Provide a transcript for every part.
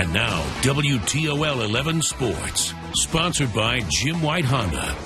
And now, WTOL 11 Sports, sponsored by Jim White Honda.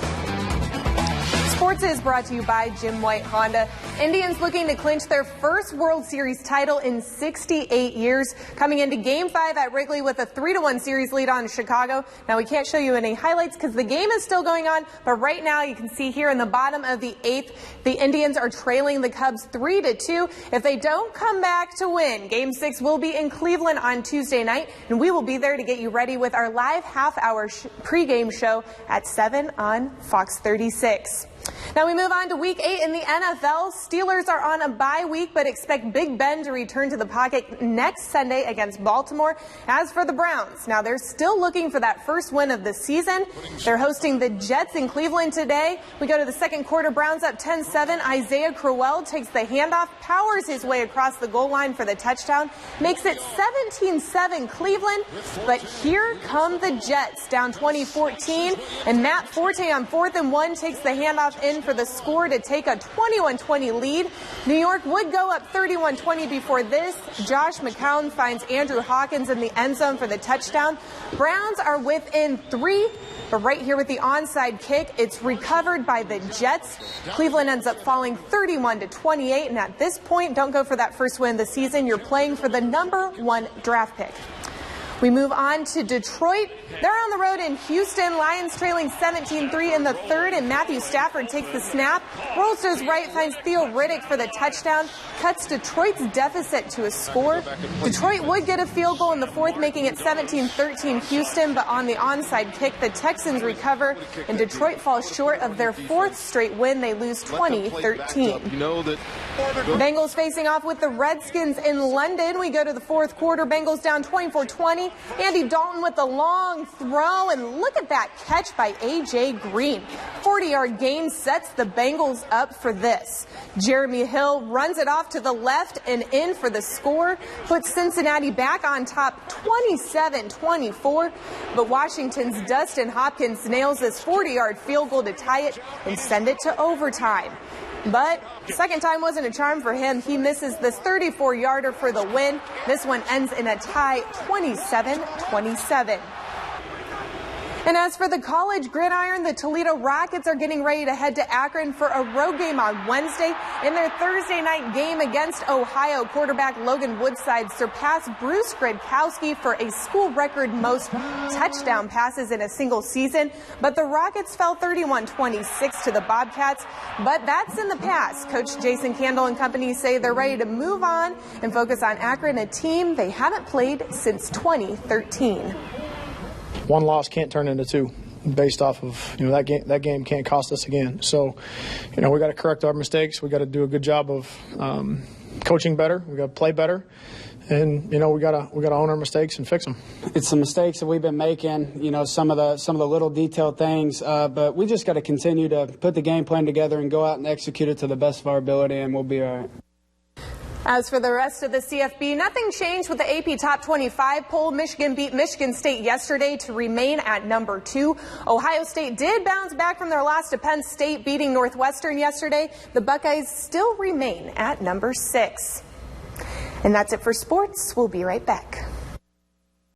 Sports is brought to you by Jim White Honda. Indians looking to clinch their first World Series title in 68 years, coming into Game 5 at Wrigley with a 3-1 series lead on Chicago. Now, we can't show you any highlights because the game is still going on, but right now you can see here in the bottom of the 8th, the Indians are trailing the Cubs 3-2. If they don't come back to win, Game 6 will be in Cleveland on Tuesday night, and we will be there to get you ready with our live half-hour pregame show at 7 on Fox 36. Now we move on to Week 8 in the NFL. Steelers are on a bye week, but expect Big Ben to return to the pocket next Sunday against Baltimore. As for the Browns, now they're still looking for that first win of the season. They're hosting the Jets in Cleveland today. We go to the second quarter. Browns up 10-7. Isaiah Crowell takes the handoff, powers his way across the goal line for the touchdown, makes it 17-7 Cleveland. But here come the Jets, down 20-14, and Matt Forte on 4th and 1 takes the handoff in for the score to take a 21-20 lead. New York would go up 31-20 before this. Josh McCown finds Andrew Hawkins in the end zone for the touchdown. Browns are within 3, but right here with the onside kick, it's recovered by the Jets. Cleveland ends up falling 31-28, and at this point, don't go for that first win of the season. You're playing for the number 1 draft pick. We move on to Detroit. They're on the road in Houston. Lions trailing 17-3 in the third, and Matthew Stafford takes the snap, rolls to his right, finds Theo Riddick for the touchdown, cuts Detroit's deficit to a score. Detroit would get a field goal in the fourth, making it 17-13 Houston, but on the onside kick, the Texans recover, and Detroit falls short of their 4th straight win. They lose 20-13. Bengals facing off with the Redskins in London. We go to the fourth quarter. Bengals down 24-20. Andy Dalton with the long throw, and look at that catch by A.J. Green. 40-yard gain sets the Bengals up for this. Jeremy Hill runs it off to the left and in for the score, puts Cincinnati back on top 27-24, but Washington's Dustin Hopkins nails this 40-yard field goal to tie it and send it to overtime. But second time wasn't a charm for him. He misses this 34-yarder for the win. This one ends in a tie, 27-27. And as for the college gridiron, the Toledo Rockets are getting ready to head to Akron for a road game on Wednesday. In their Thursday night game against Ohio, quarterback Logan Woodside surpassed Bruce Gradkowski for a school record most touchdown passes in a single season. But the Rockets fell 31-26 to the Bobcats. But that's in the past. Coach Jason Candle and company say they're ready to move on and focus on Akron, a team they haven't played since 2013. One loss can't turn into 2 based off of, that game can't cost us again. So, we got to correct our mistakes. We got to do a good job of coaching better. We got to play better. And, we got to own our mistakes and fix them. It's the mistakes that we've been making, some of the little detailed things, but we just got to continue to put the game plan together and go out and execute it to the best of our ability, and we'll be all right. As for the rest of the CFB, nothing changed with the AP Top 25 poll. Michigan beat Michigan State yesterday to remain at number 2. Ohio State did bounce back from their loss to Penn State, beating Northwestern yesterday. The Buckeyes still remain at number 6. And that's it for sports. We'll be right back.